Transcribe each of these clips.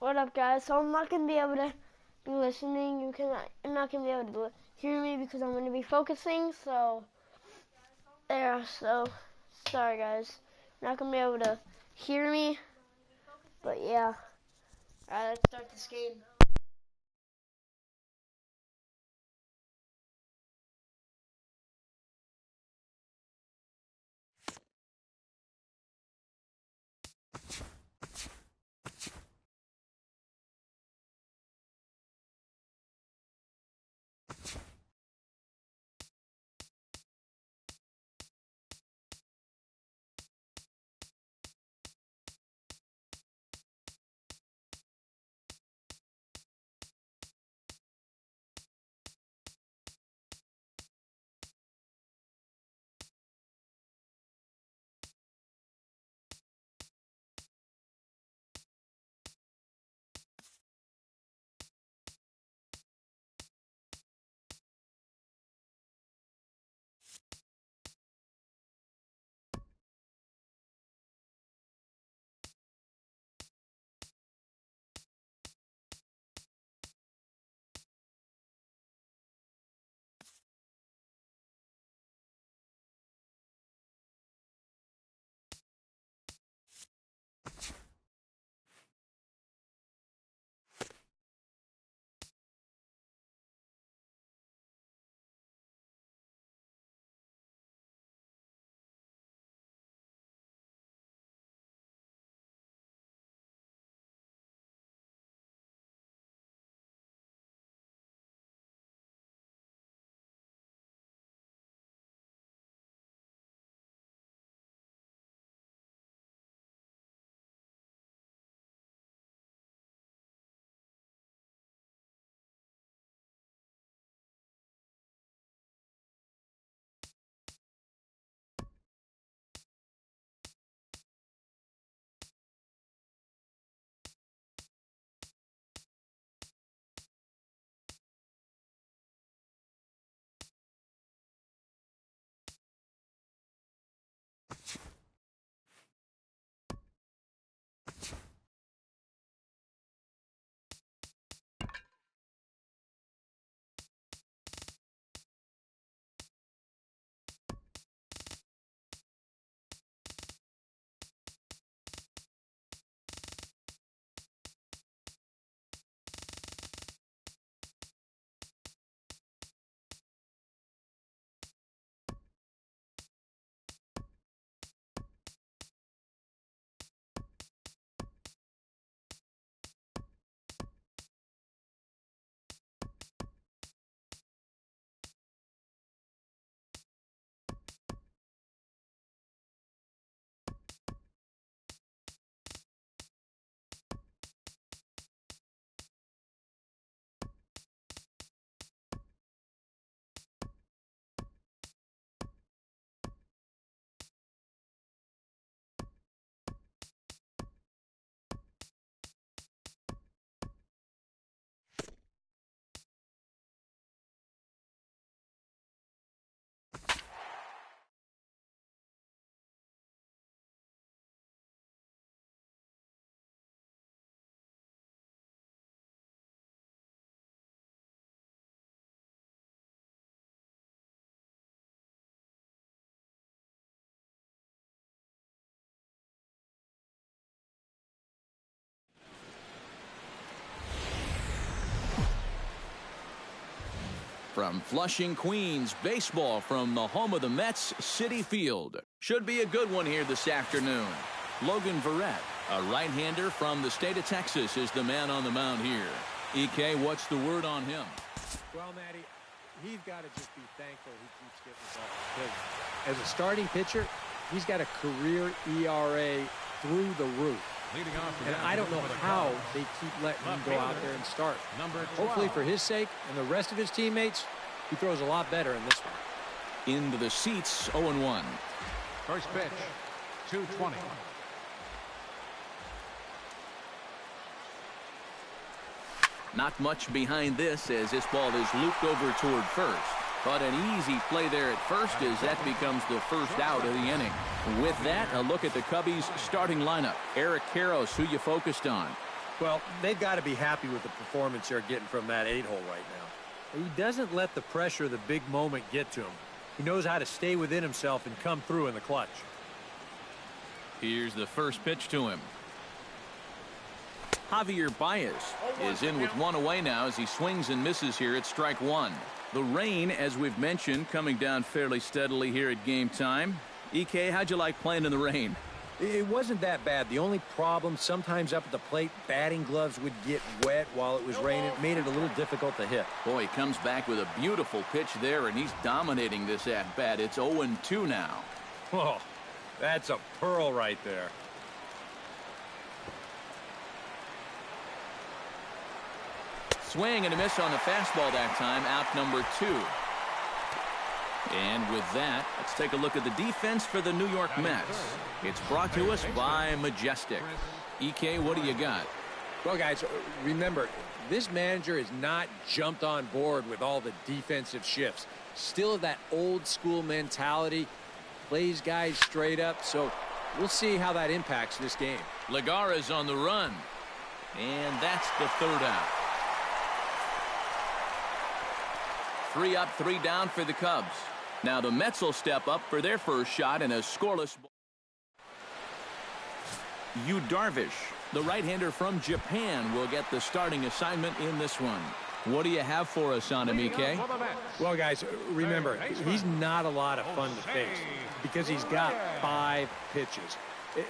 What up, guys? So I'm not gonna be able to be listening. You're not gonna be able to hear me because I'm gonna be focusing. So there. So sorry, guys. You're not gonna be able to hear me. But yeah. All right, let's start this game. From Flushing, Queens, baseball from the home of the Mets, Citi Field. Should be a good one here this afternoon. Logan Verrett, a right-hander from the state of Texas, is the man on the mound here. EK, what's the word on him? Well, Matty, he's got to just be thankful he keeps getting the ball. Because as a starting pitcher, he's got a career ERA through the roof. And I don't know how they keep letting him go out there and start. Hopefully for his sake and the rest of his teammates, he throws a lot better in this one. Into the seats, 0-1. First pitch, 220. Not much behind this as this ball is looped over toward first. But an easy play there at first as that becomes the first out of the inning. With that, a look at the Cubbies starting lineup. Eric Karros, who you focused on. Well, they've got to be happy with the performance they're getting from that 8-hole right now. He doesn't let the pressure of the big moment get to him. He knows how to stay within himself and come through in the clutch. Here's the first pitch to him. Javier Baez is in with one away now as he swings and misses here at strike one. The rain, as we've mentioned, coming down fairly steadily here at game time. EK, how'd you like playing in the rain? It wasn't that bad. The only problem, sometimes up at the plate, batting gloves would get wet while it was raining. It made it a little difficult to hit. Boy, he comes back with a beautiful pitch there, and he's dominating this at-bat. It's 0-2 now. Oh, that's a pearl right there. Swing and a miss on the fastball that time. Out number 2. And with that, let's take a look at the defense for the New York Mets. It's brought to us by Majestic. EK, what do you got? Well, guys, remember, this manager has not jumped on board with all the defensive shifts. Still that old school mentality, plays guys straight up, so we'll see how that impacts this game. Legara's on the run, and that's the third out. 3 up, 3 down for the Cubs. Now the Mets will step up for their first shot in a scoreless. Yu Darvish, the right-hander from Japan, will get the starting assignment in this one. What do you have for us on him, EK? Well, guys, remember, he's not a lot of fun to face because he's got 5 pitches.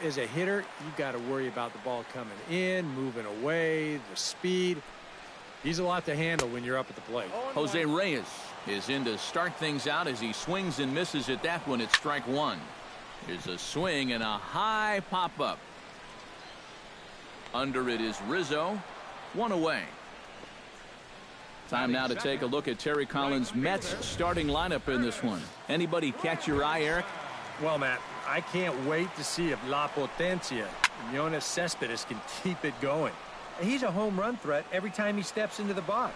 As a hitter, you've got to worry about the ball coming in, moving away, the speed. He's a lot to handle when you're up at the plate. Jose Reyes is in to start things out as he swings and misses at that one at strike one. Here's a swing and a high pop-up. Under it is Rizzo. 1 away. Time now to take a look at Terry Collins' Mets starting lineup in this one. Anybody catch your eye, Eric? Well, Matt, I can't wait to see if La Potencia, Yoenis Cespedes, can keep it going. He's a home run threat every time he steps into the box.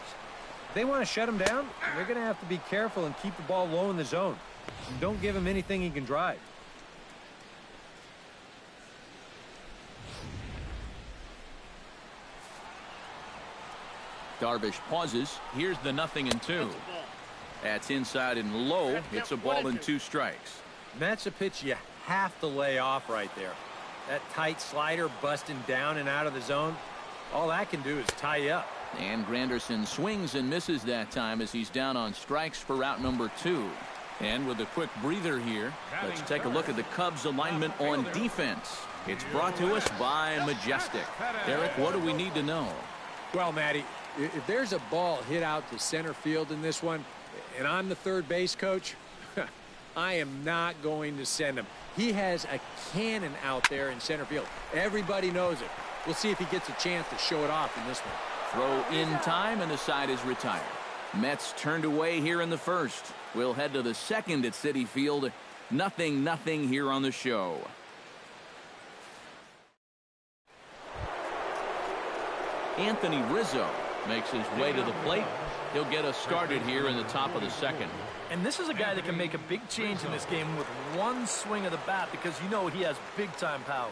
If they want to shut him down, they're going to have to be careful and keep the ball low in the zone. Don't give him anything he can drive. Darvish pauses. Here's the 0-2. That's inside and low. It's a ball and 2 strikes. That's a pitch you have to lay off right there. That tight slider busting down and out of the zone. All that can do is tie you up. And Granderson swings and misses that time as he's down on strikes for out number 2. And with a quick breather here, let's take a look at the Cubs alignment on defense. It's brought to us by Majestic. Eric, what do we need to know? Well, Matty, if there's a ball hit out to center field in this one, and I'm the third base coach, I am not going to send him. He has a cannon out there in center field. Everybody knows it. We'll see if he gets a chance to show it off in this one. Throw in time, and the side is retired. Mets turned away here in the first. We'll head to the second at Citi Field. 0-0 here on the show. Anthony Rizzo makes his way to the plate. He'll get us started here in the top of the second. And this is a guy that can make a big change in this game with one swing of the bat because you know he has big-time power.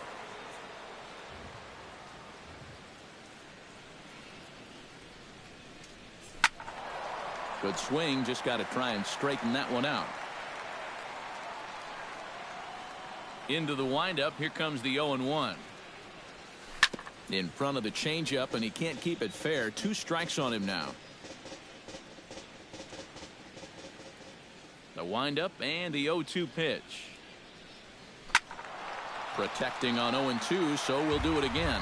Good swing, just got to try and straighten that one out. Into the windup, here comes the 0-1. In front of the changeup, and he can't keep it fair. 2 strikes on him now. The windup and the 0-2 pitch. Protecting on 0-2, so we'll do it again.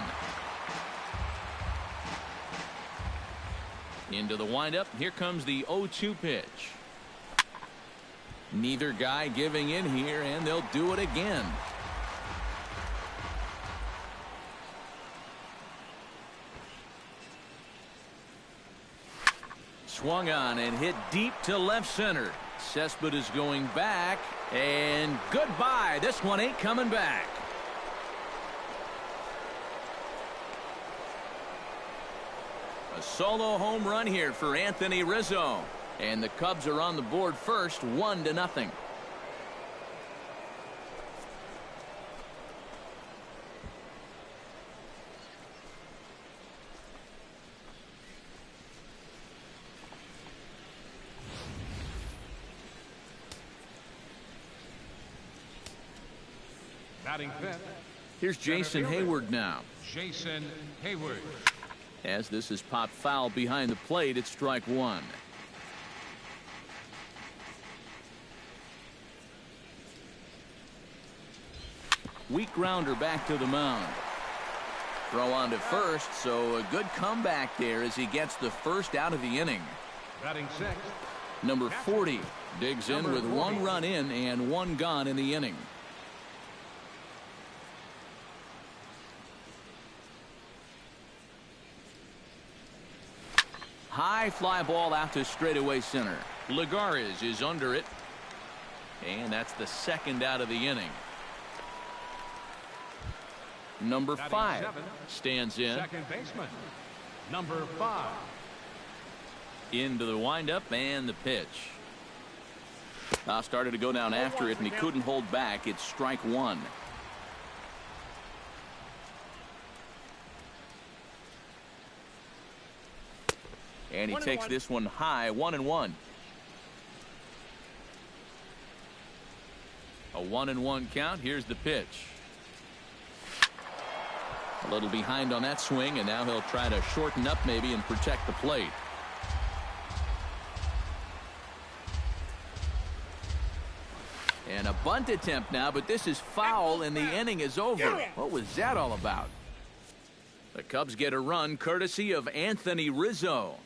Into the windup. Here comes the 0-2 pitch. Neither guy giving in here, and they'll do it again. Swung on and hit deep to left center. Cespedes going back, and goodbye. This one ain't coming back. A solo home run here for Anthony Rizzo. And the Cubs are on the board first, 1-0. Batting fifth, Here's Jason Hayward now. Jason Hayward. As this is popped foul behind the plate, it's strike one. Weak grounder back to the mound. Throw on to first, so a good comeback there as he gets the first out of the inning. Batting sixth, Number 40 digs in with 1 run in and 1 gone in the inning. High fly ball out to straightaway center. Lagares is under it. And that's the second out of the inning. Number 5 stands in. second baseman, number 5. Into the windup and the pitch. Started to go down after it, and he couldn't hold back. It's strike one. And he takes this one high, 1-1. A 1-1 count. Here's the pitch. A little behind on that swing, and now he'll try to shorten up maybe and protect the plate. And a bunt attempt now, but this is foul, and the inning is over. What was that all about? The Cubs get a run courtesy of Anthony Rizzo.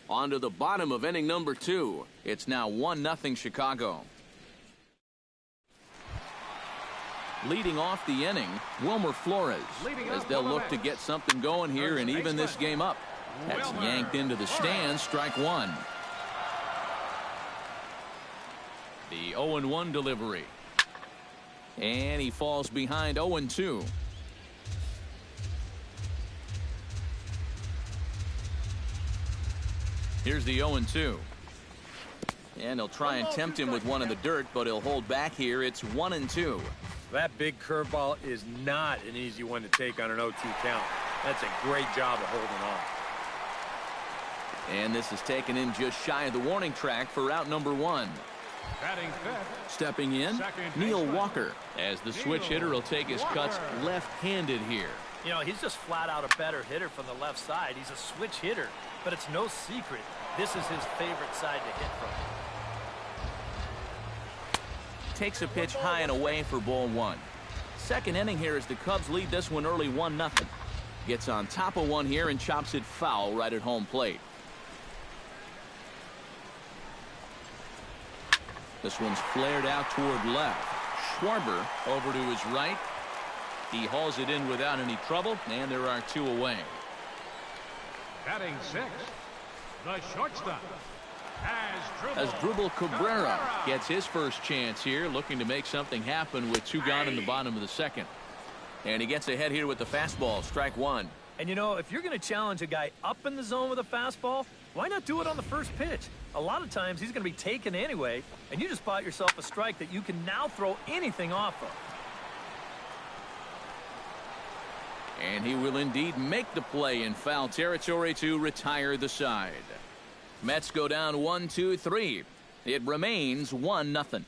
On to the bottom of inning number 2. It's now 1-0 Chicago. Leading off the inning, Wilmer Flores, as they'll look to get something going here and even this game up. That's yanked into the stands, strike one. The 0-1 delivery. And he falls behind 0-2. Here's the 0-2. And he'll try and tempt him with one in the dirt, but he'll hold back here. It's 1-2. That big curveball is not an easy one to take on an 0-2 count. That's a great job of holding on. And this is taken in just shy of the warning track for out number 1. Batting fifth, Stepping in, Neil Walker, as the switch hitter will take his cuts left-handed here. You know, he's just flat out a better hitter from the left side. He's a switch hitter, but it's no secret. This is his favorite side to hit from. Takes a pitch high and away for ball 1. Second inning here as the Cubs lead this one early 1-0. Gets on top of one here and chops it foul right at home plate. This one's flared out toward left. Schwarber over to his right. He hauls it in without any trouble, and there are 2 away. batting sixth, the shortstop, Asdrubal Cabrera gets his first chance here, looking to make something happen with 2 gone in the bottom of the second. And he gets ahead here with the fastball, strike one. And you know, if you're going to challenge a guy up in the zone with a fastball, why not do it on the first pitch? A lot of times he's going to be taken anyway, and you just bought yourself a strike that you can now throw anything off of. And he will indeed make the play in foul territory to retire the side. Mets go down 1-2-3. It remains 1-0.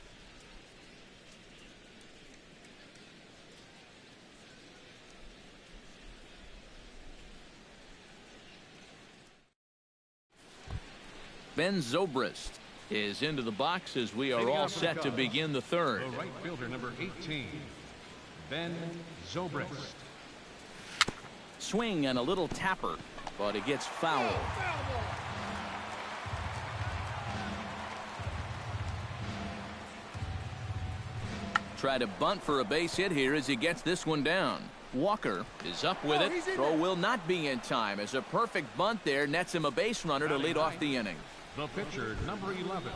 Ben Zobrist is into the box as we are all set to begin the third. The right fielder, number 18, Ben Zobrist. Swing and a little tapper, but it gets fouled. Try to bunt for a base hit here as he gets this one down. Walker is up with it. Throw will not be in time as a perfect bunt there nets him a base runner to lead off the inning. The pitcher, number 11.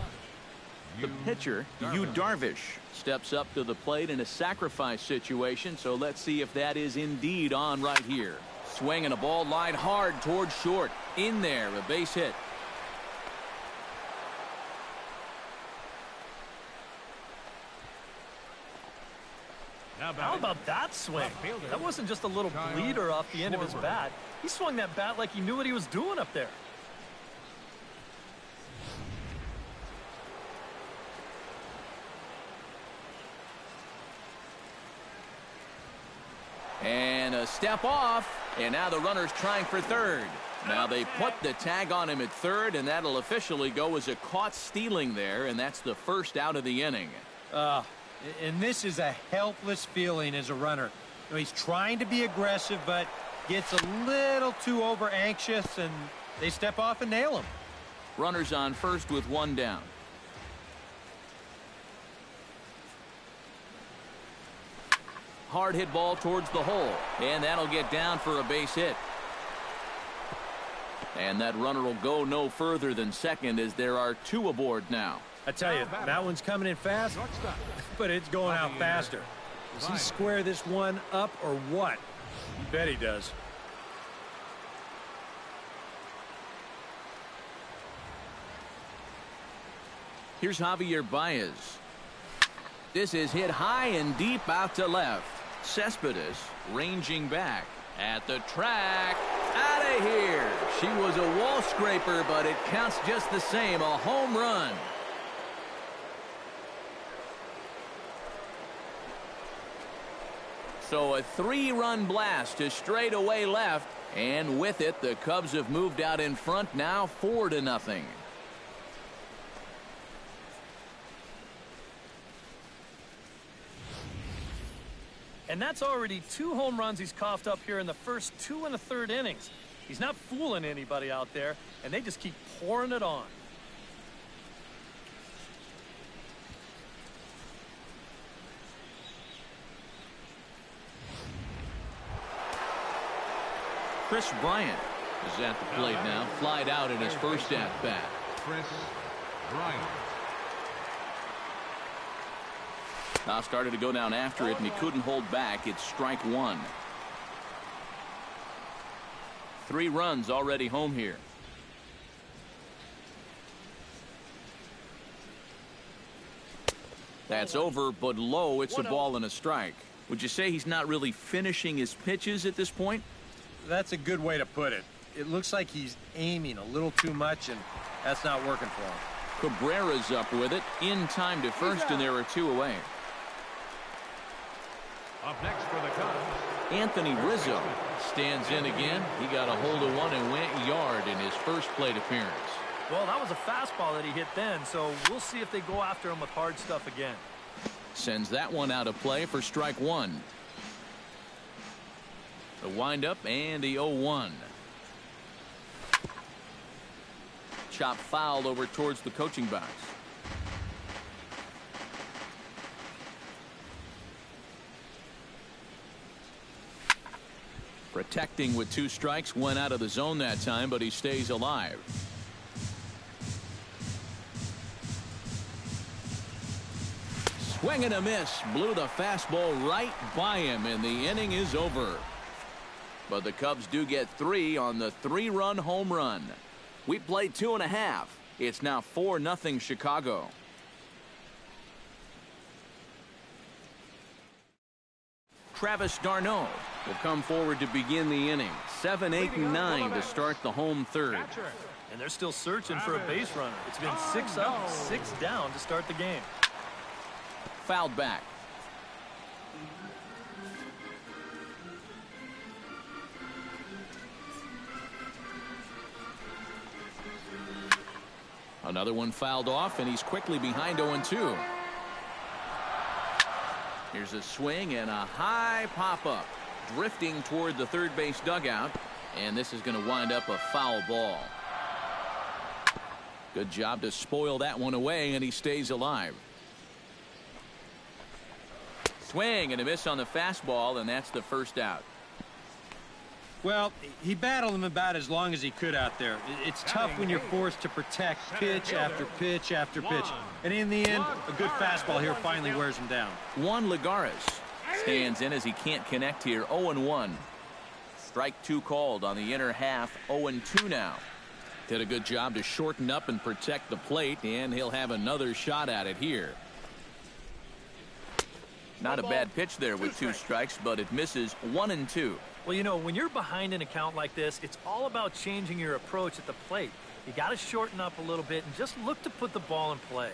The pitcher, Yu Darvish, steps up to the plate in a sacrifice situation, so let's see if that is indeed on right here. Swing and a ball lined hard towards short. In there, a base hit. How about that swing? That wasn't just a little bleeder off the end of his bat. He swung that bat like he knew what he was doing up there. a step off, and now the runner's trying for third. Now they put the tag on him at third, and that'll officially go as a caught stealing there, and that's the first out of the inning. And this is a helpless feeling as a runner. You know, he's trying to be aggressive, but gets a little too over anxious, and they step off and nail him. Runners on first with one down. Hard hit ball towards the hole, and that'll get down for a base hit. And that runner will go no further than second as there are two aboard now. I tell you, that one's coming in fast, but it's going out faster. Does he square this one up or what? You bet he does. Here's Javier Baez. This is hit high and deep out to left. Cespedes ranging back at the track. Out of here. She was a wall scraper, but it counts just the same. A home run. So a three-run blast to straightaway left, and with it the Cubs have moved out in front now 4-0. And that's already 2 home runs he's coughed up here in the first 2 1/3 innings. He's not fooling anybody out there, and they just keep pouring it on. Chris Bryant is at the plate now. Flied out in his first at-bat. Chris Bryant. Now started to go down after it, and he couldn't hold back. It's strike one. 3 runs already home here. That's over, but low. It's a ball and a strike. Would you say he's not really finishing his pitches at this point? That's a good way to put it. It looks like he's aiming a little too much, and that's not working for him. Cabrera's up with it. In time to first, and there are 2 away. Up next for the Cubs, Anthony Rizzo stands in again. He got a hold of one and went yard in his first plate appearance. Well, that was a fastball that he hit then, so we'll see if they go after him with hard stuff again. Sends that one out of play for strike one. The windup and the 0-1. Chop fouled over towards the coaching box. Protecting with 2 strikes, went out of the zone that time, but he stays alive. Swing and a miss. Blew the fastball right by him, and the inning is over. But the Cubs do get 3 on the 3-run home run. We played 2.5. It's now 4-0 Chicago. Travis d'Arnaud will come forward to begin the inning. 7, 8, and 9 to start the home third. And they're still searching for a base runner. It's been 6 up, 6 down to start the game. Fouled back. Another one fouled off, and he's quickly behind 0-2. Here's a swing and a high pop-up. Drifting toward the third base dugout, and this is going to wind up a foul ball. Good job to spoil that one away, and he stays alive. Swing and a miss on the fastball, and that's the first out. Well, he battled him about as long as he could out there. It's tough when you're forced to protect pitch after pitch after pitch. And in the end, a good fastball here finally wears him down. Juan Lagares stands in as he can't connect here. 0-1. Strike 2 called on the inner half. 0-2 now. Did a good job to shorten up and protect the plate, and he'll have another shot at it here. Not a bad pitch there with 2 strikes, but it misses. 1-2. Well, you know, when you're behind an account like this, it's all about changing your approach at the plate. You got to shorten up a little bit and just look to put the ball in play.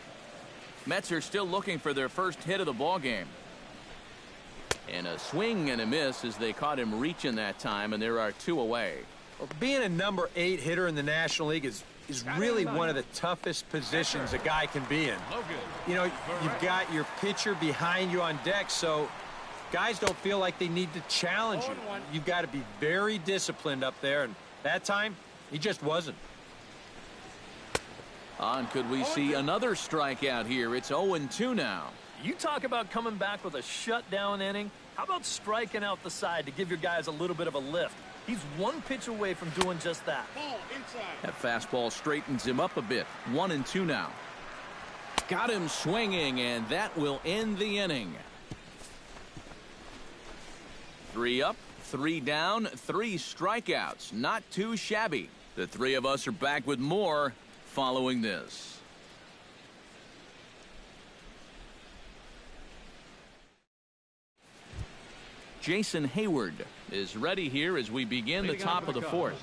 Mets are still looking for their first hit of the ball game. And a swing and a miss as they caught him reaching that time, and there are 2 away. Well, being a number 8 hitter in the National League is really one of the toughest positions a guy can be in. You know, you've got your pitcher behind you on deck, so guys don't feel like they need to challenge you. You've got to be very disciplined up there, and that time, he just wasn't. Could we see another strikeout here? It's 0-2 now. You talk about coming back with a shutdown inning. How about striking out the side to give your guys a little bit of a lift? He's 1 pitch away from doing just that. That fastball straightens him up a bit. 1-2 now. Got him swinging, and that will end the inning. 3 up, 3 down, 3 strikeouts. Not too shabby. The 3 of us are back with more following this. Jason Hayward is ready here as we begin the top of the 4th.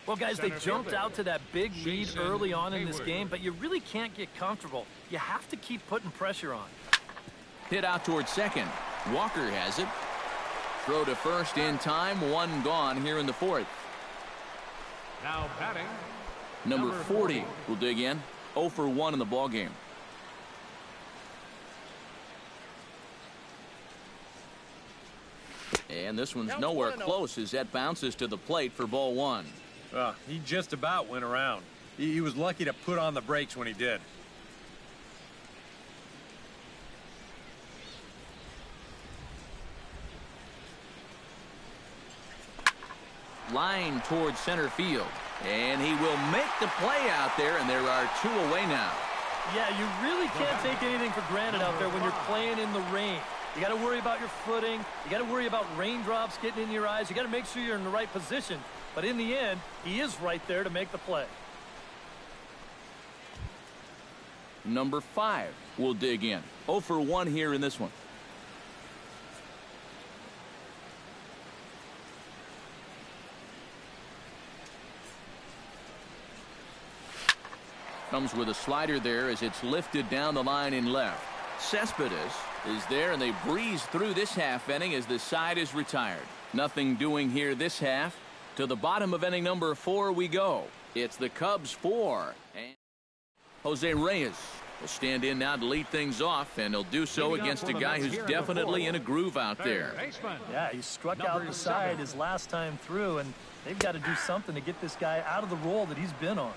Well, guys, they jumped out to that big lead early on in this game, but you really can't get comfortable. You have to keep putting pressure on. Hit out towards second. Walker has it. Throw to first in time. 1 gone here in the 4th. Now batting. Number 40 will dig in. 0 for 1 in the ballgame. And this one's nowhere close as that bounces to the plate for ball 1. He just about went around. He was lucky to put on the brakes when he did. Line towards center field. And he will make the play out there, and there are 2 away now. Yeah, you really can't take anything for granted out there when you're playing in the rain. You got to worry about your footing. You got to worry about raindrops getting in your eyes. You got to make sure you're in the right position. But in the end, he is right there to make the play. Number 5 will dig in. 0 for 1 here in this one. Comes with a slider there as it's lifted down the line in left. Cespedes is there, and they breeze through this half inning as the side is retired. Nothing doing here this half. To the bottom of inning number 4 we go. It's the Cubs 4. And Jose Reyes will stand in now to lead things off, and he'll do so against a guy who's definitely in a groove out there. Yeah, he struck out the side his last time through, and they've got to do something to get this guy out of the role that he's been on.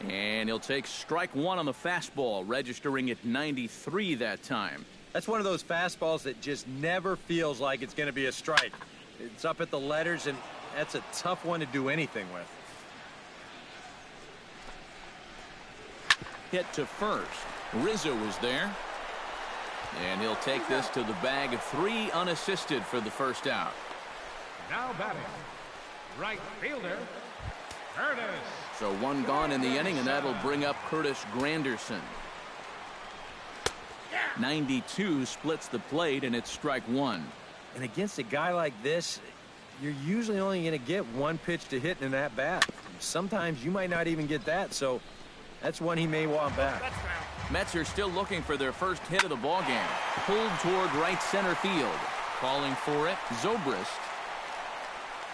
And he'll take strike 1 on the fastball, registering at 93 that time. That's one of those fastballs that just never feels like it's going to be a strike. It's up at the letters, and that's a tough one to do anything with. Hit to first. Rizzo is there. And he'll take this to the bag of 3 unassisted for the first out. Now batting. Right fielder. Curtis. So 1 gone in the inning, and that'll bring up Curtis Granderson. 92 splits the plate, and it's strike 1. And against a guy like this, you're usually only going to get 1 pitch to hit in that bat. Sometimes you might not even get that, so that's one he may want back. Mets are still looking for their first hit of the ballgame. Pulled toward right center field. Calling for it, Zobrist.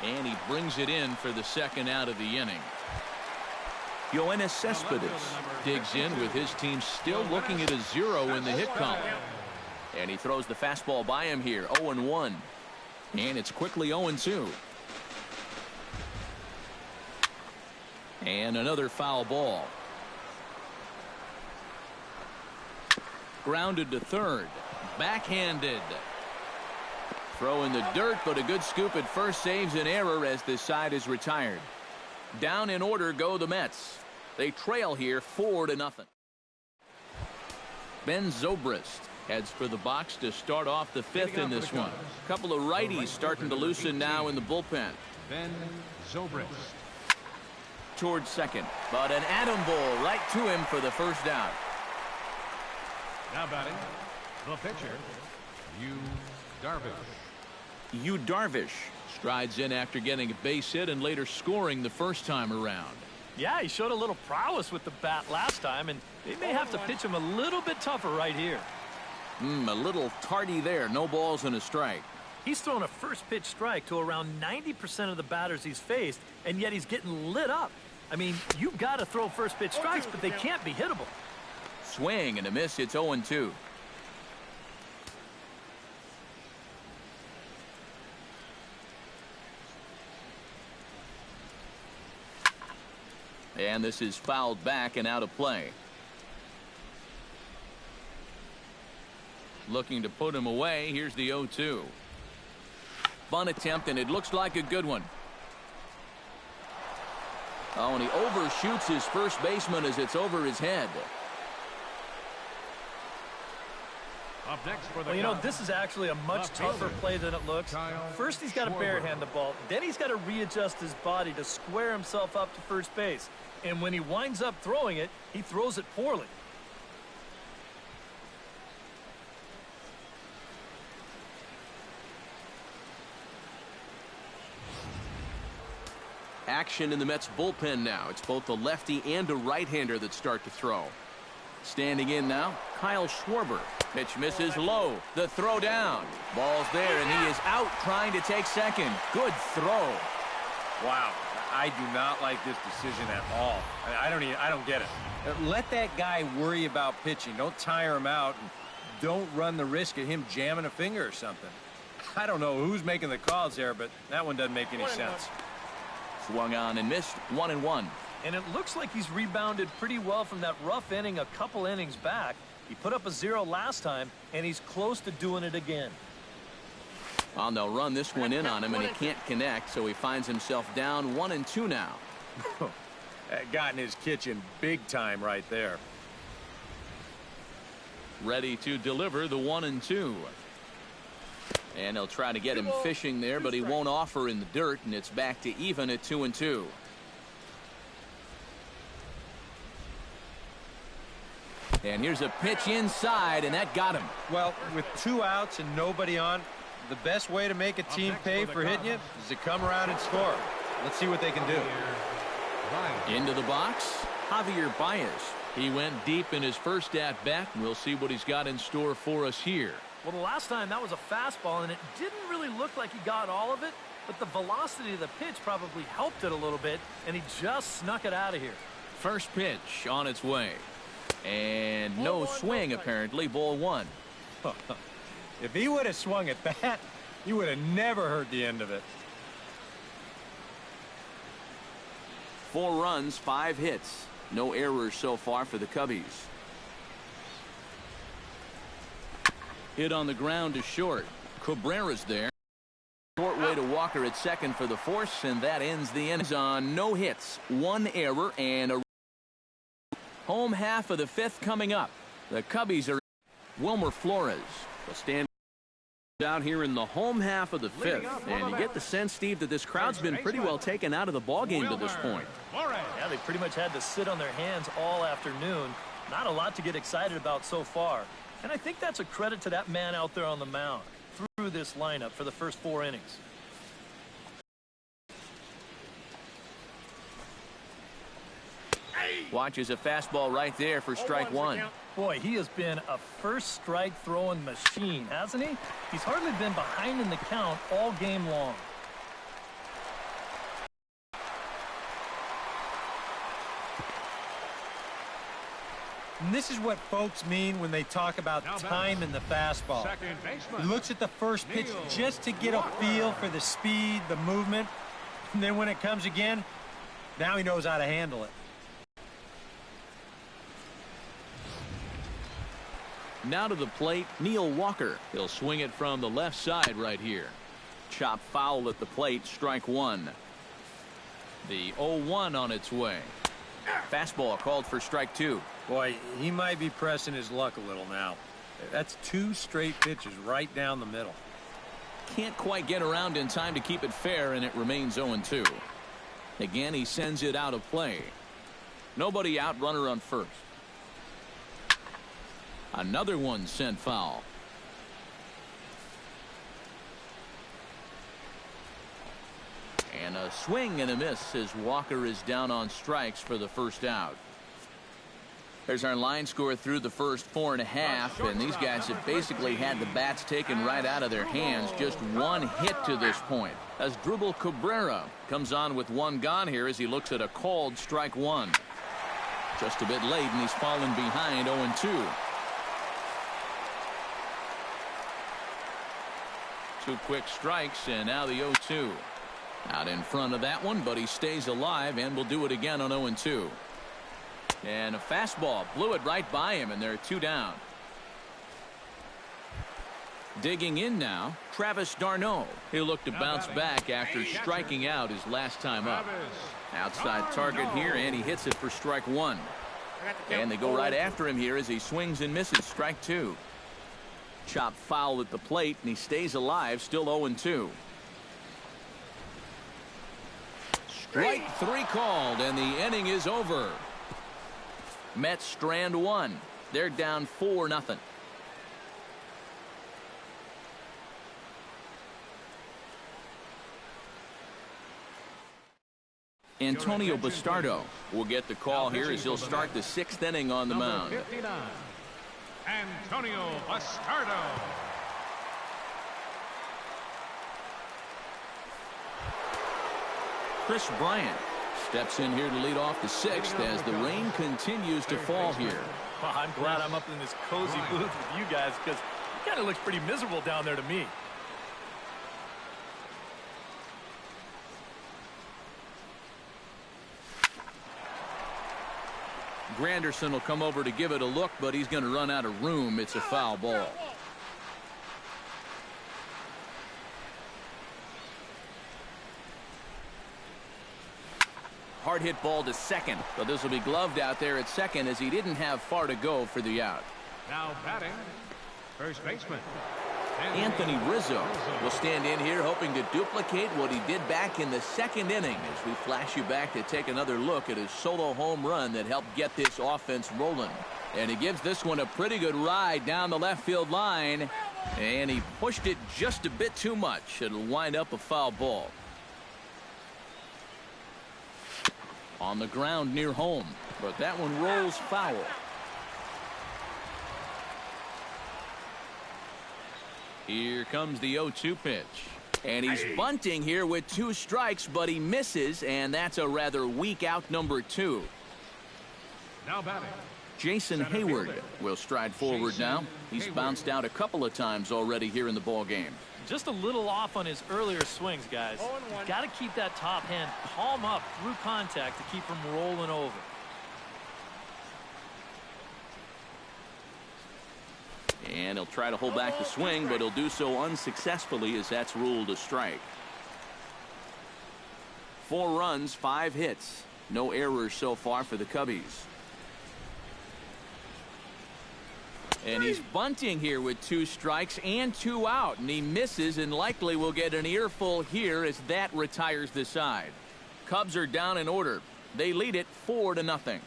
And he brings it in for the second out of the inning. Yoenis Cespedes digs in with his team still looking at a 0 in the hit column. And he throws the fastball by him here, 0-1. And it's quickly 0-2. And another foul ball. Grounded to third. Backhanded. Throw in the dirt, but a good scoop at first saves an error as this side is retired. Down in order go the Mets. They trail here 4-0. Ben Zobrist heads for the box to start off the 5th in this one. A couple of righties starting to loosen now in the bullpen. Ben Zobrist. Towards second, but an atom ball right to him for the first out. Now batting, the pitcher, Yu Darvish. Yu Darvish strides in after getting a base hit and later scoring the first time around. Yeah, he showed a little prowess with the bat last time, and they may have to pitch him a little bit tougher right here. A little tardy there. No balls and a strike. He's thrown a first pitch strike to around 90% of the batters he's faced, and yet he's getting lit up. I mean, you've got to throw first pitch strikes, but they can't be hittable. Swing and a miss. It's 0-2. And this is fouled back and out of play. Looking to put him away. Here's the 0-2. Fun attempt, and it looks like a good one. Oh, and he overshoots his first baseman as it's over his head. Up next for the Well, you know, this is actually a much tougher play than it looks. First, he's got to barehand the ball. Then he's got to readjust his body to square himself up to first base. And when he winds up throwing it, he throws it poorly. Action in the Mets bullpen now. It's both a lefty and a right-hander that start to throw. Standing in now, Kyle Schwarber. Pitch misses low. The throw down. Ball's there, and he is out trying to take second. Good throw. Wow. I do not like this decision at all. I don't get it. Let that guy worry about pitching. Don't tire him out. And don't run the risk of him jamming a finger or something. I don't know who's making the calls there, but that one doesn't make any sense. Swung on and missed. 1-1. And it looks like he's rebounded pretty well from that rough inning a couple innings back. He put up a 0 last time, and he's close to doing it again. Well, they'll run this one in on him, and he can't connect, so he finds himself down 1-2 now. That got in his kitchen big time right there. Ready to deliver the 1-2. And he'll try to get him fishing there, but he won't offer in the dirt, and it's back to even at 2-2. And here's a pitch inside, and that got him. Well, with 2 outs and nobody on, the best way to make a team pay for hitting you is to come around and score. Let's see what they can do. Into the box, Javier Baez. He went deep in his first at-bat, and we'll see what he's got in store for us here. Well, the last time that was a fastball, and it didn't really look like he got all of it, but the velocity of the pitch probably helped it a little bit, and he just snuck it out of here. First pitch on its way. And no swing, apparently. Ball 1. If he would have swung at that, you would have never heard the end of it. 4 runs, 5 hits. No errors so far for the Cubbies. Hit on the ground to short. Cabrera's there. Short way to Walker at second for the force, and that ends the innings on no hits, 1 error, and a home half of the 5th coming up. The Cubbies are Wilmer Flores will stand out here in the home half of the 5th, and you get the sense, Steve, that this crowd's been pretty well taken out of the ballgame to this point. Yeah, they pretty much had to sit on their hands all afternoon. Not a lot to get excited about so far. And I think that's a credit to that man out there on the mound through this lineup for the first 4 innings. Watches a fastball right there for strike 1. Boy, he has been a first strike throwing machine, hasn't he? He's hardly been behind in the count all game long. And this is what folks mean when they talk about time in the fastball. He looks at the first pitch just to get a feel for the speed, the movement, and then when it comes again, now he knows how to handle it. Now to the plate, Neil Walker. He'll swing it from the left side right here. Chop foul at the plate, strike 1. The 0-1 on its way. Fastball called for strike 2. Boy, he might be pressing his luck a little now. That's 2 straight pitches right down the middle. Can't quite get around in time to keep it fair, and it remains 0-2. Again, he sends it out of play. Nobody out, runner on first. Another one sent foul. And a swing and a miss as Walker is down on strikes for the first out. There's our line score through the first 4.5, and these guys have basically had the bats taken right out of their hands. Just one hit to this point, as Drupal Cabrera comes on with one gone here as he looks at a called strike one. Just a bit late, and he's fallen behind 0-2. Two quick strikes, and now the 0-2. Out in front of that one, but he stays alive and will do it again on 0-2. And a fastball blew it right by him, and there are two down. Digging in now, Travis d'Arnaud. He'll look to bounce back after striking out his last time up. Outside target here, and he hits it for strike one. And they go right after him here as he swings and misses. Strike two. Chop foul at the plate, and he stays alive, still 0-2. Strike three called, and the inning is over. Mets strand one. They're down 4-0. Antonio Bastardo will get the call here as he'll start the 6th inning on the mound. 59, Antonio Bastardo. Chris Bryant steps in here to lead off the 6th as the rain continues to fall here. Well, I'm glad I'm up in this cozy booth with you guys, because it kind of looks pretty miserable down there to me. Granderson will come over to give it a look, but he's going to run out of room. It's a foul ball. Hard hit ball to second, but this will be gloved out there at second as he didn't have far to go for the out. Now batting, first baseman Anthony Rizzo will stand in here hoping to duplicate what he did back in the 2nd inning as we flash you back to take another look at his solo home run that helped get this offense rolling. And he gives this one a pretty good ride down the left field line, and he pushed it just a bit too much. It'll wind up a foul ball. On the ground near home, but that one rolls foul. Here comes the 0-2 pitch. And he's bunting here with 2 strikes, but he misses, and that's a rather weak out number 2. now batting. Jason Hayward will stride forward now. He's bounced out a couple of times already here in the ball game. Just a little off on his earlier swings, guys. You've got to keep that top hand palm up through contact to keep from rolling over. And he'll try to hold back the swing, but he'll do so unsuccessfully as that's ruled a strike. 4 runs, 5 hits. No errors so far for the Cubbies. And he's bunting here with 2 strikes and 2 out, and he misses and likely will get an earful here as that retires the side. Cubs are down in order. They lead it 4-0.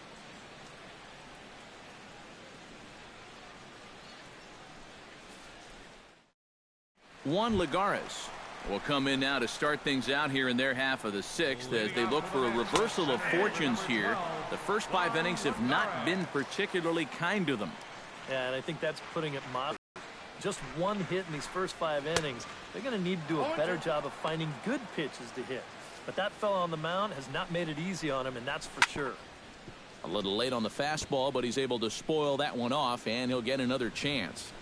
Juan Lagares will come in now to start things out here in their half of the 6th as they look for a reversal of fortunes here. The first 5 innings have not been particularly kind to them. Yeah, and I think that's putting it mildly. Just 1 hit in these first 5 innings. They're going to need to do a better job of finding good pitches to hit. But that fella on the mound has not made it easy on him, and that's for sure. A little late on the fastball, but he's able to spoil that one off, and he'll get another chance.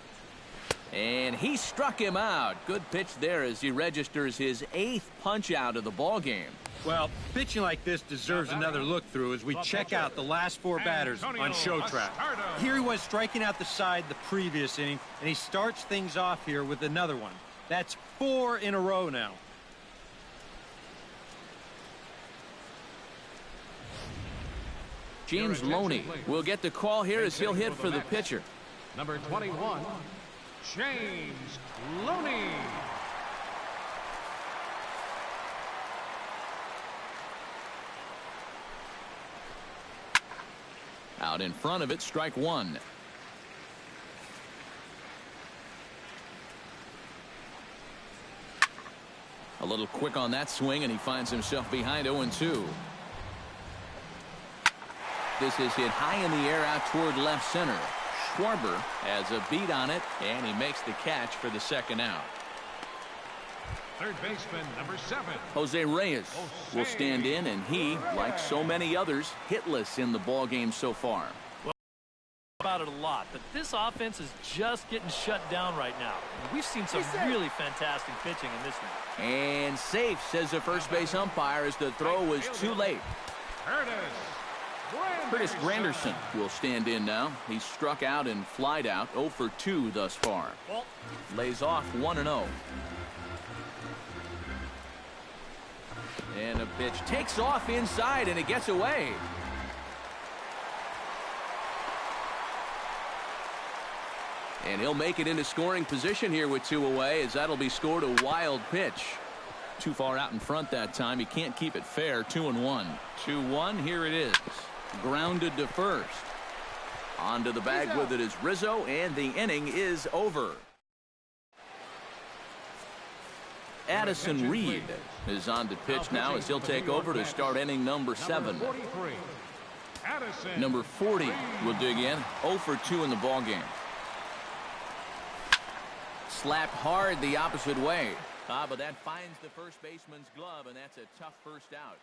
And he struck him out. Good pitch there as he registers his 8th punch out of the ball game. Well, pitching like this deserves another look through as we check out the last 4 batters on Show Track. Here he was striking out the side the previous inning, and he starts things off here with another one. That's 4 in a row now. James Loney will get the call here as he'll hit for the pitcher. Number 21, James Loney. Out in front of it, strike 1. A little quick on that swing, and he finds himself behind 0-2. This is hit high in the air out toward left center. Schwarber has a beat on it, and he makes the catch for the second out. Third baseman, number 7. Jose Reyes will stand in, and he, like so many others, hitless in the ball game so far. Well, about it a lot, but this offense is just getting shut down right now. We've seen some really fantastic pitching in this one. And safe, says the first base umpire, as the throw was too late. Curtis Granderson will stand in now. He's struck out and flied out, 0 for 2 thus far. Lays off 1-0. And a pitch takes off inside, and it gets away. And he'll make it into scoring position here with 2 away, as that'll be scored a wild pitch. Too far out in front that time. He can't keep it fair. 2-1. 2-1. Here it is. Grounded to first. Onto the bag with it is Rizzo, and the inning is over. Addison Reed is on to pitch now, as he'll take over to start inning number 7. Number 40 will dig in. 0 for 2 in the ball game. Slapped hard the opposite way. But that finds the first baseman's glove, and that's a tough first out.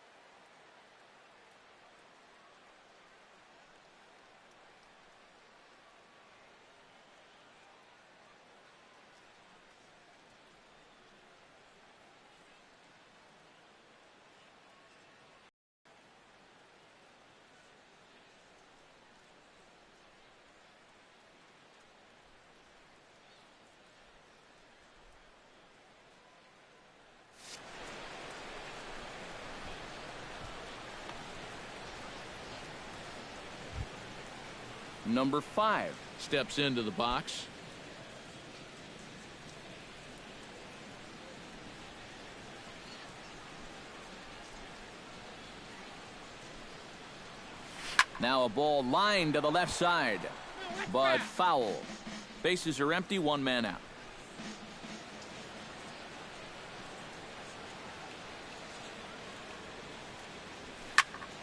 Number 5 steps into the box. Now a ball lined to the left side, but foul. Bases are empty, 1 man out.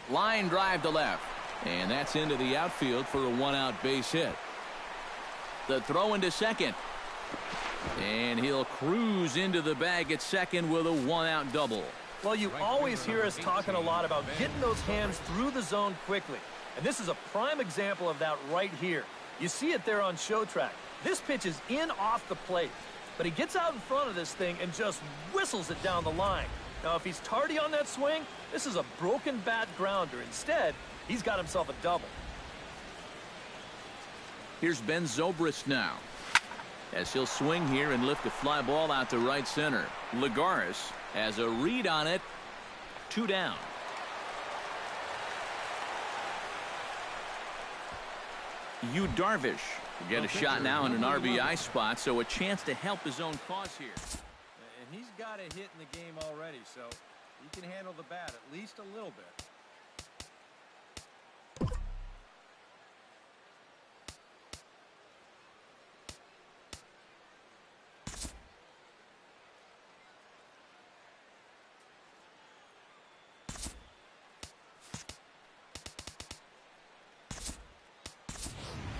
Line drive to left. And that's into the outfield for a 1-out base hit. The throw into second. And he'll cruise into the bag at second with a 1-out double. Well, you always hear us talking a lot about getting those hands through the zone quickly. And this is a prime example of that right here. You see it there on show track. This pitch is in off the plate. But he gets out in front of this thing and just whistles it down the line. Now, if he's tardy on that swing, this is a broken bat grounder. Instead, he's got himself a double. Here's Ben Zobrist now, as he'll swing here and lift a fly ball out to right center. Lagares has a read on it. 2 down. Yu Darvish will get a shot now in an RBI spot, so a chance to help his own cause here. And he's got a hit in the game already, so he can handle the bat at least a little bit.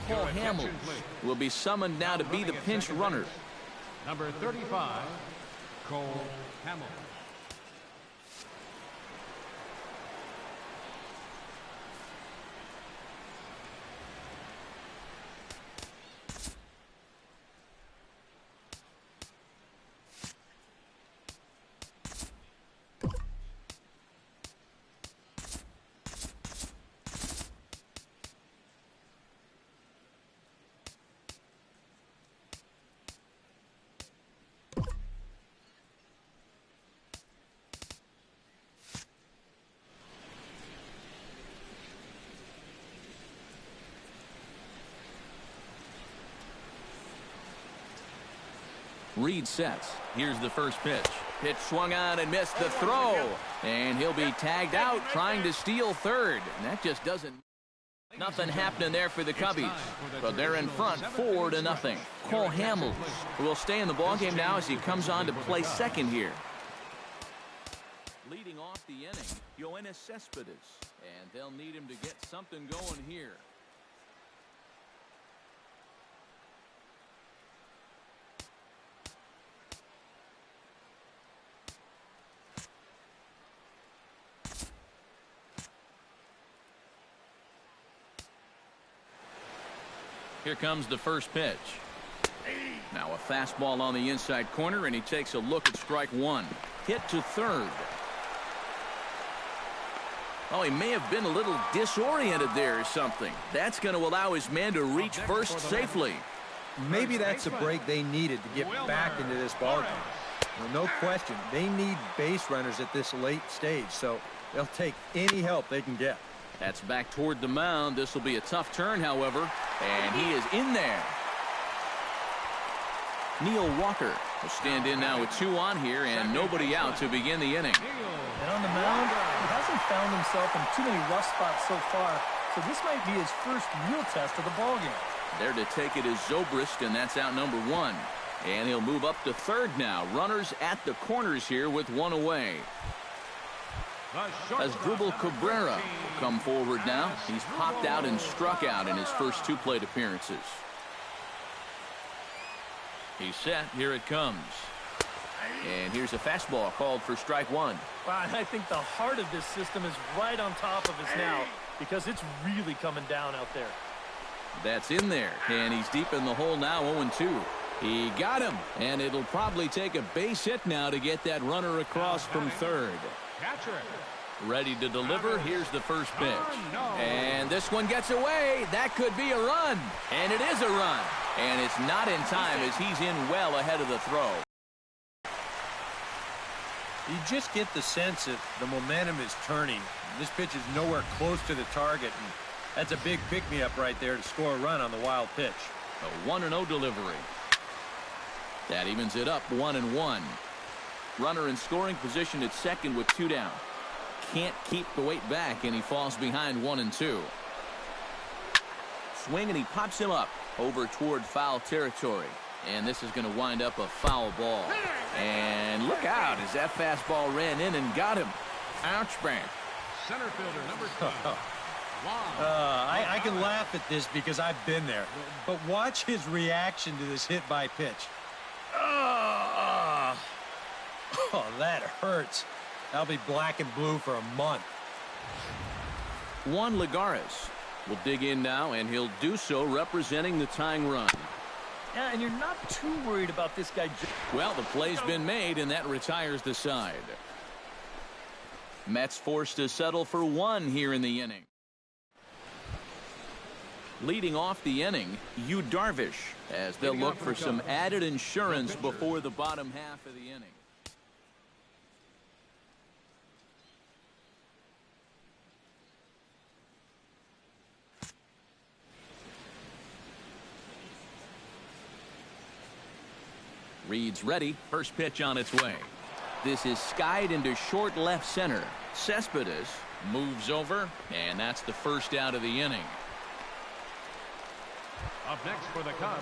Cole Hamels will be summoned now to be the pinch runner. Number 35, Cole Hamels. Reed sets. Here's the first pitch. Pitch swung on and missed the throw. And he'll be tagged out trying to steal third. And that just doesn't. Nothing happening there for the Cubbies. But they're in front 4-0. Cole Hamels will stay in the ballgame now as he comes on to play second here. Leading off the inning, Yoenis Cespedes. And they'll need him to get something going here. Here comes the first pitch. Now a fastball on the inside corner, and he takes a look at strike one. Hit to third. Oh, he may have been a little disoriented there or something. That's going to allow his man to reach first safely. Maybe that's a break they needed to get back into this ballgame. Well, no question, they need base runners at this late stage, so they'll take any help they can get. That's back toward the mound. This will be a tough turn, however, and he is in there. Neil Walker will stand in now with 2 on here and nobody out to begin the inning. And on the mound, he hasn't found himself in too many rough spots so far, so this might be his first real test of the ballgame. There to take it is Zobrist, and that's out number 1. And he'll move up to third now. Runners at the corners here with 1 away. As Drupal Cabrera will come forward now. He's popped out and struck out in his first 2 plate appearances. He's set. Here it comes. And here's a fastball called for strike 1. Wow, I think the heart of this system is right on top of us now because it's really coming down out there. That's in there, and he's deep in the hole now, 0-2. He got him, and it'll probably take a base hit now to get that runner across from third. Ready to deliver. Here's the first pitch. And this one gets away. That could be a run. And it is a run. And it's not in time as he's in well ahead of the throw. You just get the sense that the momentum is turning. This pitch is nowhere close to the target, and that's a big pick-me-up right there to score a run on the wild pitch. A 1-0 delivery. That evens it up 1-1. Runner in scoring position at second with 2 down. Can't keep the weight back, and he falls behind 1-2. Swing, and he pops him up over toward foul territory. And this is going to wind up a foul ball. And look out as that fastball ran in and got him. Ouch, man. Center fielder number 2. I can laugh at this because I've been there. But watch his reaction to this hit by pitch. Oh, that hurts. I'll be black and blue for a month. Juan Lagares will dig in now, and he'll do so representing the tying run. Yeah, and you're not too worried about this guy. Well, the play's been made, and that retires the side. Mets forced to settle for 1 here in the inning. Leading off the inning, Yu Darvish, as they'll look for some added insurance before the bottom half of the inning. Reed's ready. First pitch on its way. This is skied into short left center. Cespedes moves over, and that's the first out of the inning. Up next for the Cubs,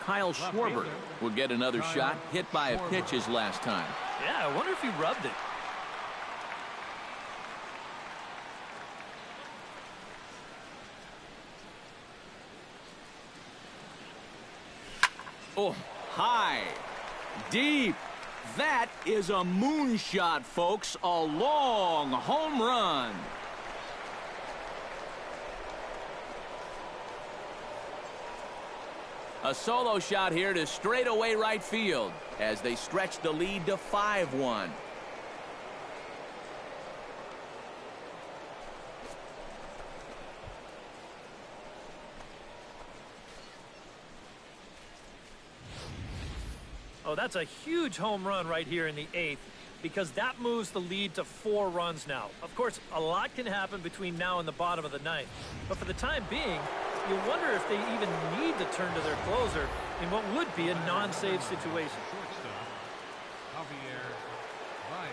Kyle Schwarber will get another shot, hit by a pitch his last time. Yeah, I wonder if he rubbed it. Oh, high, deep. That is a moonshot, folks. A long home run. A solo shot here to straightaway right field as they stretch the lead to 5-1. Oh, that's a huge home run right here in the 8th because that moves the lead to 4 runs now. Of course, a lot can happen between now and the bottom of the 9th. But for the time being, you wonder if they even need to turn to their closer in what would be a non-save situation. shortstop, Javier Baez.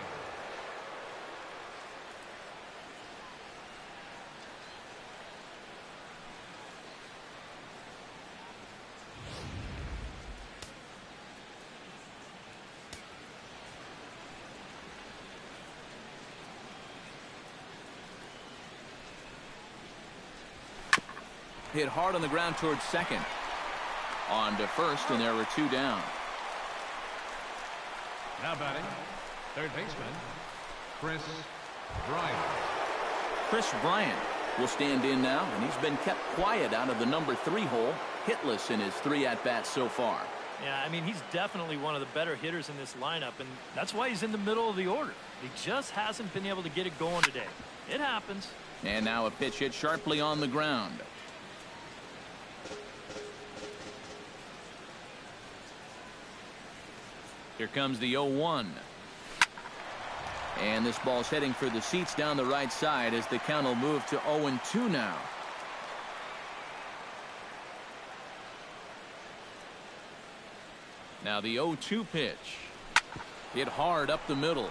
hit hard on the ground towards second. On to first, and there were 2 down. Now batting, third baseman, Chris Bryant. Chris Bryant will stand in now, and he's been kept quiet out of the number 3 hole, hitless in his 3 at-bats so far. Yeah, I mean, he's definitely one of the better hitters in this lineup, and that's why he's in the middle of the order. He just hasn't been able to get it going today. It happens. And now a pitch hit sharply on the ground. Here comes the 0-1. And this ball's heading for the seats down the right side as the count will move to 0-2 now. Now the 0-2 pitch. Hit hard up the middle.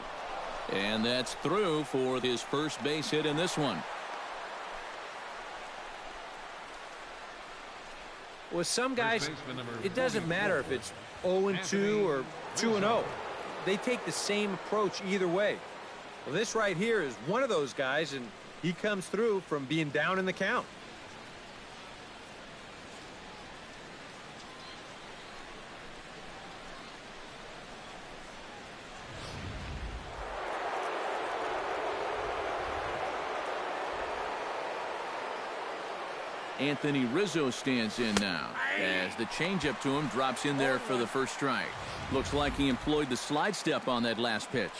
And that's through for his first base hit in this one. With some guys, it doesn't matter if it's 0-2 or 2-0. They take the same approach either way. Well, this right here is one of those guys, and he comes through from being down in the count. Anthony Rizzo stands in now as the changeup to him drops in there for the first strike. Looks like he employed the slide step on that last pitch.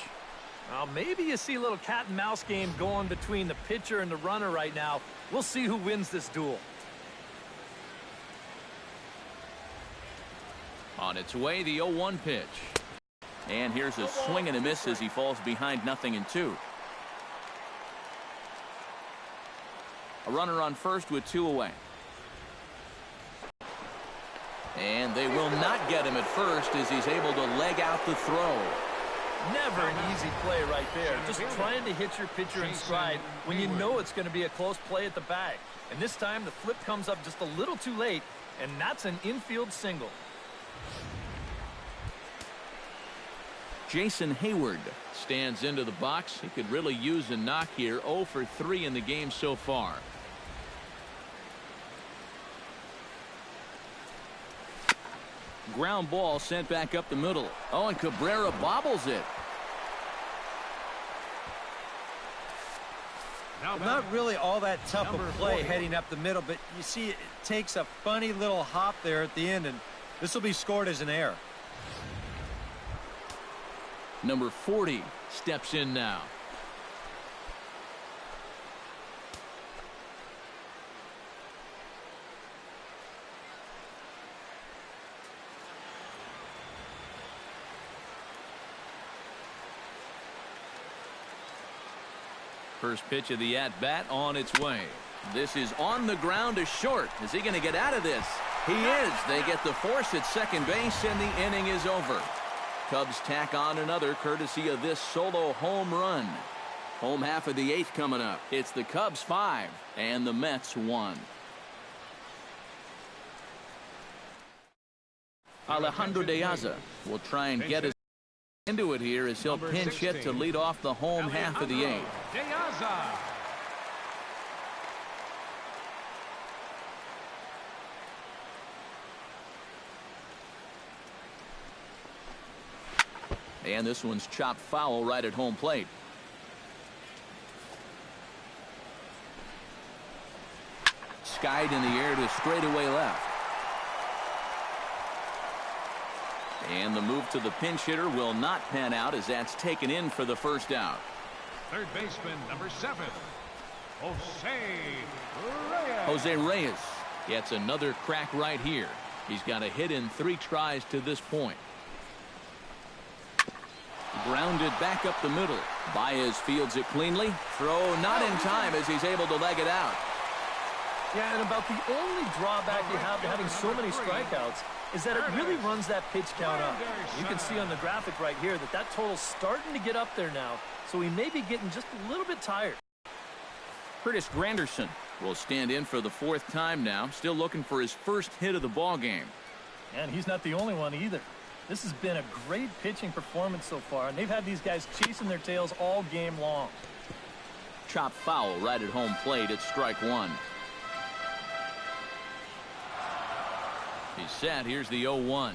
Well, maybe you see a little cat and mouse game going between the pitcher and the runner right now. We'll see who wins this duel. On its way, the 0-1 pitch. And here's a swing and a miss as he falls behind 0-2. A runner on first with 2 away. And they will not get him at first as he's able to leg out the throw. Never an easy play right there. Just trying to hit your pitcher in stride when you know it's going to be a close play at the bag. And this time the flip comes up just a little too late, and that's an infield single. Jason Hayward stands into the box. He could really use a knock here. 0 for 3 in the game so far. Ground ball sent back up the middle. Oh, and Cabrera bobbles it. Not really all that tough a play heading up the middle, but you see it takes a funny little hop there at the end, and this will be scored as an error. Number 40 steps in now. First pitch of the at-bat on its way. This is on the ground to short. Is he going to get out of this? He is. They get the force at second base, and the inning is over. Cubs tack on another courtesy of this solo home run. Home half of the 8th coming up. It's the Cubs 5 and the Mets 1. Alejandro De Aza will try and get his into it here as he'll pinch hit to lead off the home half of the 8th. De Aza. And this one's chopped foul right at home plate. Skied in the air to straightaway left. And the move to the pinch hitter will not pan out as that's taken in for the first out. Third baseman, number 7, Jose Reyes. Jose Reyes gets another crack right here. He's got a hit in 3 tries to this point. Grounded back up the middle. Baez fields it cleanly. Throw not in time as he's able to leg it out. Yeah, and about the only drawback you have to having so many strikeouts is that it really runs that pitch count up. You can see on the graphic right here that that total's starting to get up there now, so he may be getting just a little bit tired. Curtis Granderson will stand in for the 4th time now, still looking for his first hit of the ball game. And he's not the only one either. This has been a great pitching performance so far, and they've had these guys chasing their tails all game long. Chopped foul right at home plate at strike 1. He's set. Here's the 0-1.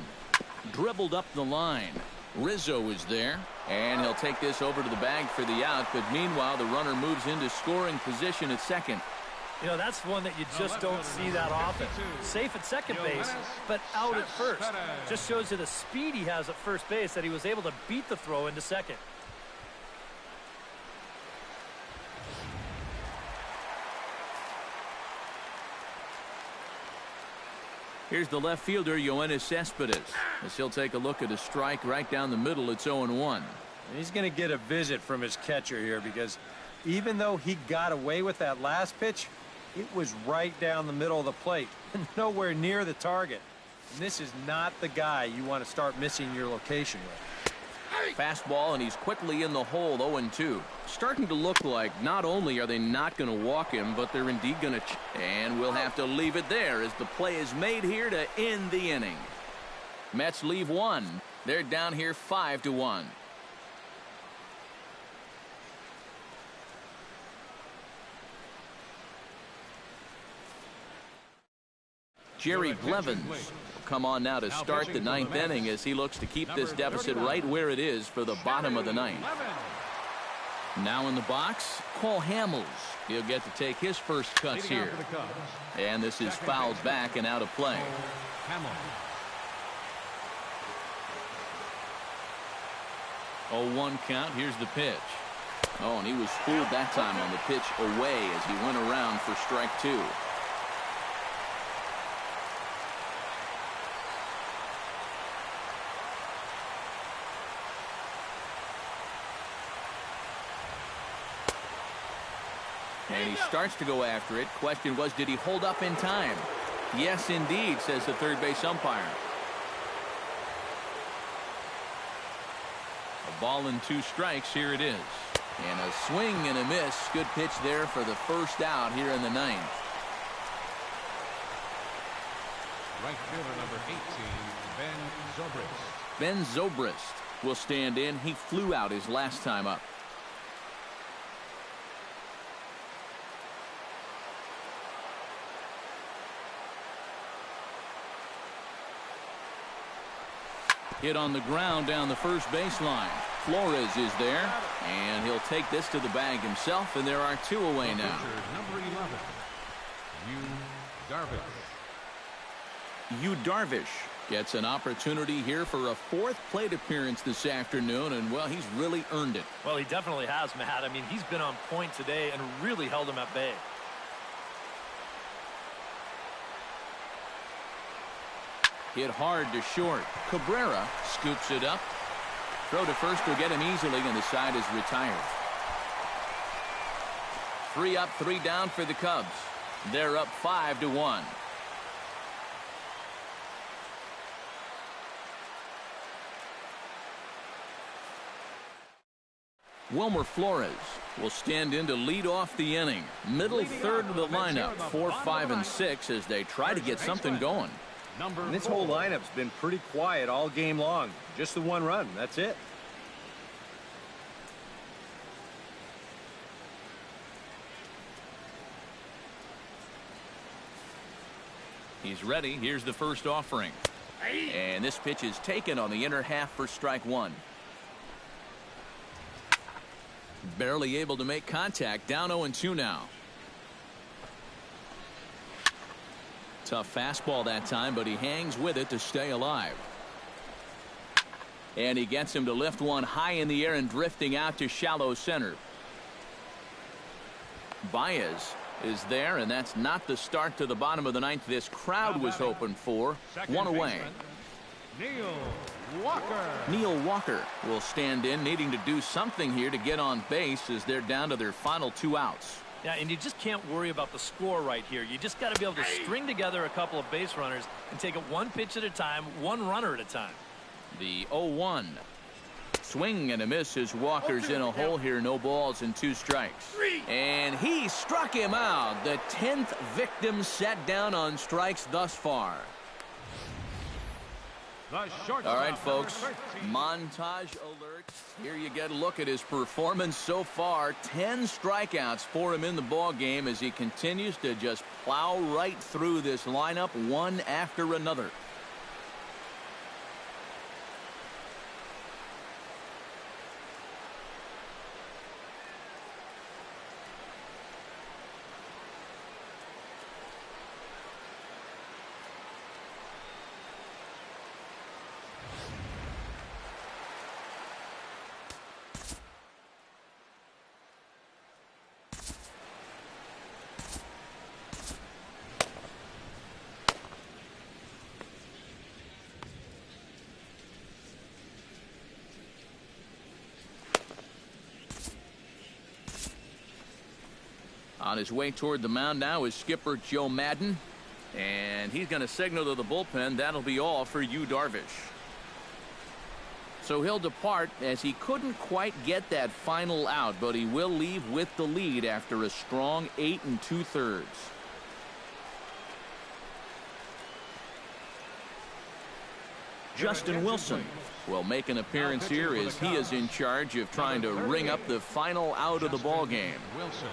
Dribbled up the line. Rizzo is there, and he'll take this over to the bag for the out, but meanwhile the runner moves into scoring position at second. You know, that's one that you just don't see that often. Safe at second base, but out at first. Just shows you the speed he has at first base that he was able to beat the throw into second. Here's the left fielder, Yoenis Cespedes, as he'll take a look at a strike right down the middle. It's 0-1. He's going to get a visit from his catcher here because even though he got away with that last pitch, it was right down the middle of the plate, nowhere near the target. And this is not the guy you want to start missing your location with. Fastball, and he's quickly in the hole. 0-2. Starting to look like not only are they not going to walk him, but they're indeed going to. And we'll have to leave it there as the play is made here to end the inning. Mets leave one. They're down here 5-1. Jerry Blevins will come on now to start the ninth inning as he looks to keep this deficit right where it is for the bottom of the ninth. Now in the box, Cole Hamels. He'll get to take his first cuts here. And this is fouled back and out of play. 0-1 count. Here's the pitch. Oh, and he was fooled that time on the pitch away as he went around for strike two. And he starts to go after it. Question was, did he hold up in time? Yes, indeed, says the third base umpire. A ball and 2 strikes. Here it is. And a swing and a miss. Good pitch there for the first out here in the ninth. Right fielder number 18, Ben Zobrist. Ben Zobrist will stand in. He flew out his last time up. Hit on the ground down the first baseline. Flores is there, and he'll take this to the bag himself, and there are 2 away now. Number 11, Yu Darvish. Yu Darvish gets an opportunity here for a 4th plate appearance this afternoon, and, well, he's really earned it. Well, he definitely has, Matt. I mean, he's been on point today and really held him at bay. Hit hard to short. Cabrera scoops it up. Throw to first will get him easily, and the side is retired. 3 up, 3 down for the Cubs. They're up 5-1. Wilmer Flores will stand in to lead off the inning. Middle third of the lineup, 4, 5, and 6 as they try to get something going. And this whole lineup's been pretty quiet all game long. Just the 1 run. That's it. He's ready. Here's the first offering. And this pitch is taken on the inner half for strike 1. Barely able to make contact. Down 0-2 now. Tough fastball that time, but he hangs with it to stay alive. And he gets him to lift one high in the air and drifting out to shallow center. Baez is there, and that's not the start to the bottom of the ninth this crowd was hoping for. 1 away. Neil Walker will stand in, needing to do something here to get on base as they're down to their final 2 outs. Yeah, and you just can't worry about the score right here. You just got to be able to string together a couple of base runners and take it 1 pitch at a time, 1 runner at a time. The 0-1. Swing and a miss as Walker's in a hole here. No balls and 2 strikes. And he struck him out. The 10th victim set down on strikes thus far. All right, folks, montage alert. Here you get a look at his performance so far. 10 strikeouts for him in the ball game as he continues to just plow right through this lineup one after another. On his way toward the mound now is skipper Joe Madden. And he's going to signal to the bullpen that'll be all for Yu Darvish. So he'll depart as he couldn't quite get that final out, but he will leave with the lead after a strong 8 2/3. Justin Wilson will make an appearance here as he is in charge of trying to ring up the final out of the ball game. Wilson.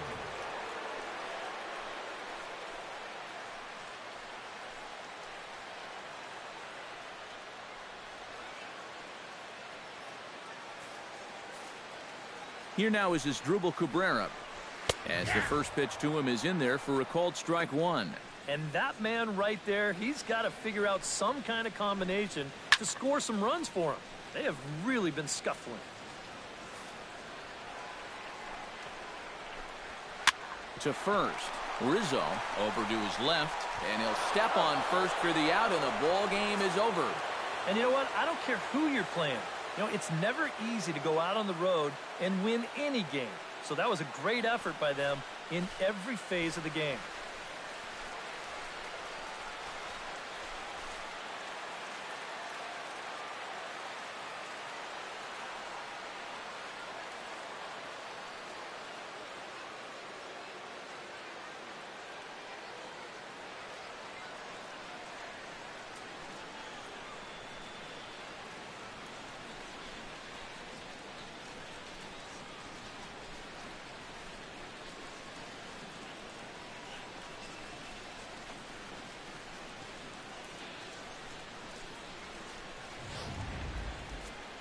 Here now is Asdrubal Cabrera, as the first pitch to him is in there for a called strike one. And that man right there, he's got to figure out some kind of combination to score some runs for him. They have really been scuffling. To first, Rizzo over to his left, and he'll step on first for the out, and the ball game is over. And you know what? I don't care who you're playing. You know, it's never easy to go out on the road and win any game. So that was a great effort by them in every phase of the game.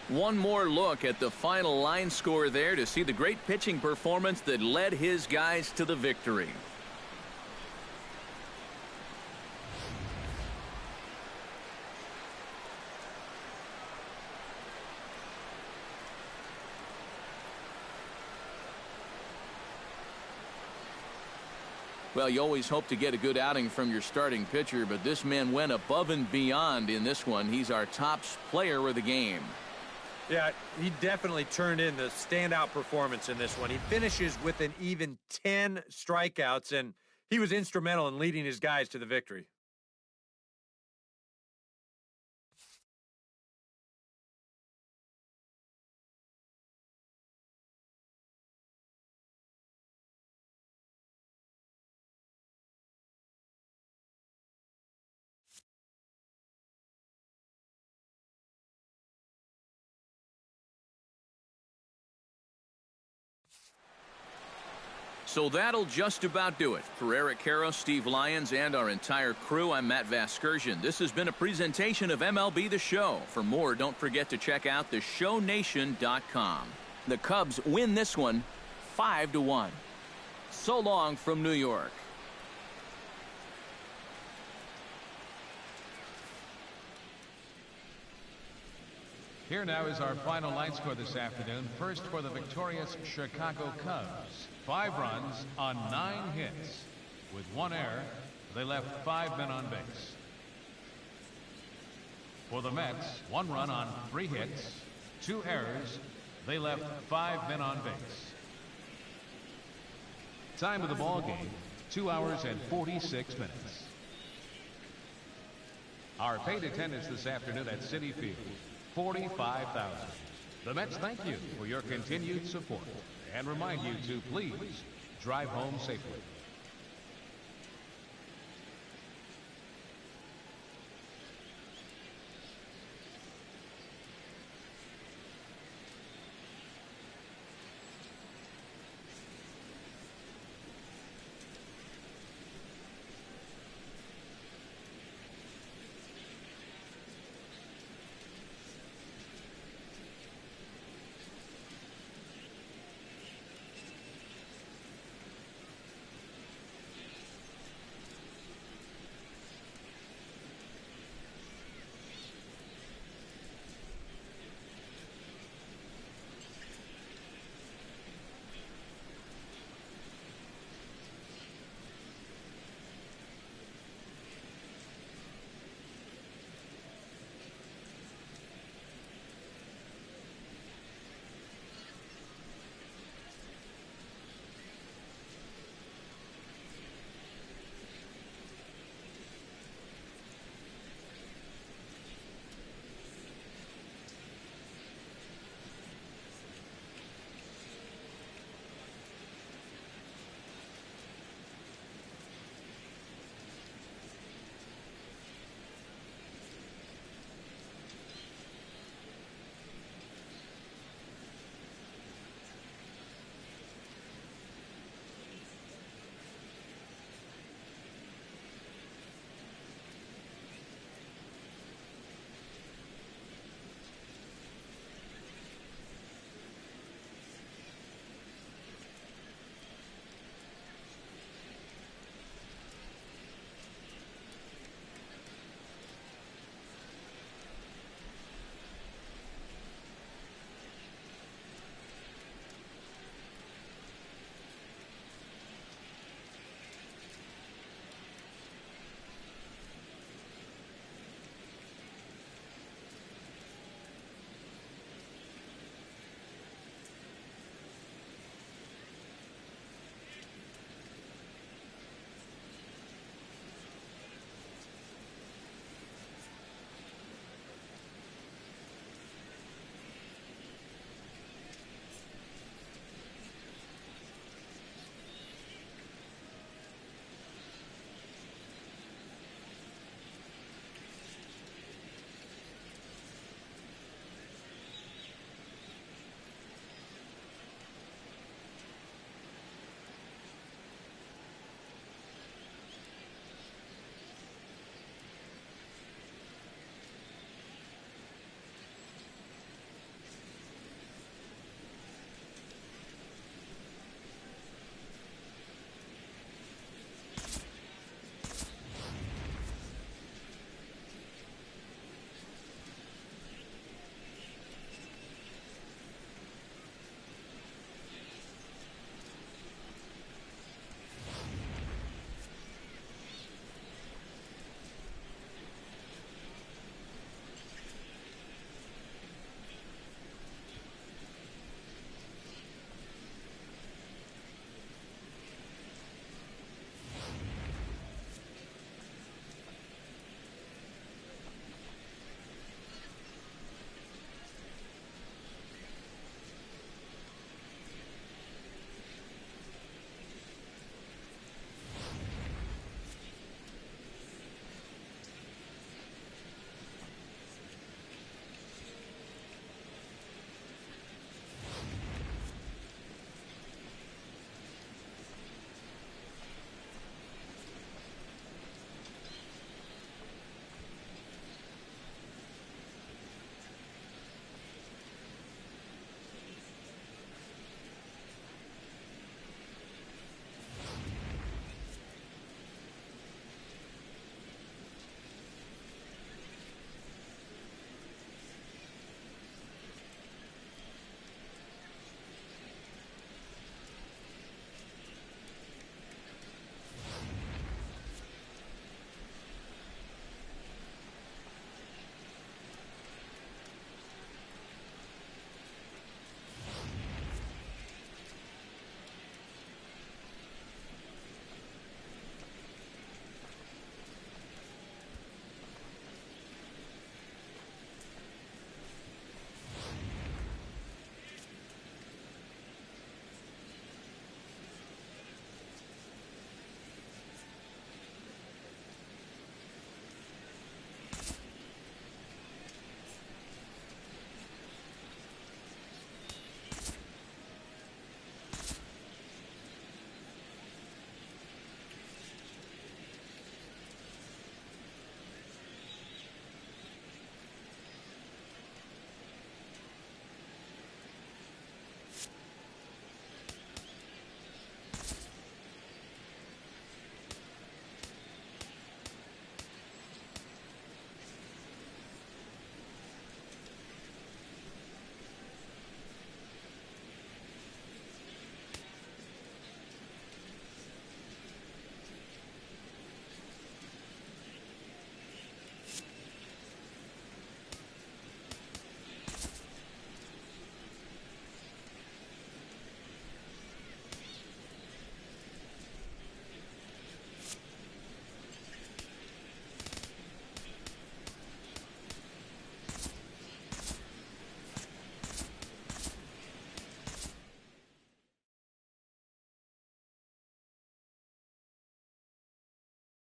One more look at the final line score there to see the great pitching performance that led his guys to the victory. Well, you always hope to get a good outing from your starting pitcher, but this man went above and beyond in this one. He's our top player of the game. Yeah, he definitely turned in the standout performance in this one. He finishes with an even 10 strikeouts, and he was instrumental in leading his guys to the victory. So that'll just about do it. For Eric Karros, Steve Lyons, and our entire crew, I'm Matt Vasgersian. This has been a presentation of MLB The Show. For more, don't forget to check out theshownation.com. The Cubs win this one 5-1. So long from New York. Here now is our final line score this afternoon. First for the victorious Chicago Cubs. 5 runs on 9 hits. With 1 error, they left 5 men on base. For the Mets, 1 run on 3 hits, 2 errors. They left 5 men on base. Time of the ball game, 2 hours and 46 minutes. Our paid attendance this afternoon at Citi Field, 45,000. The Mets thank you for your continued support and remind you to please drive home safely.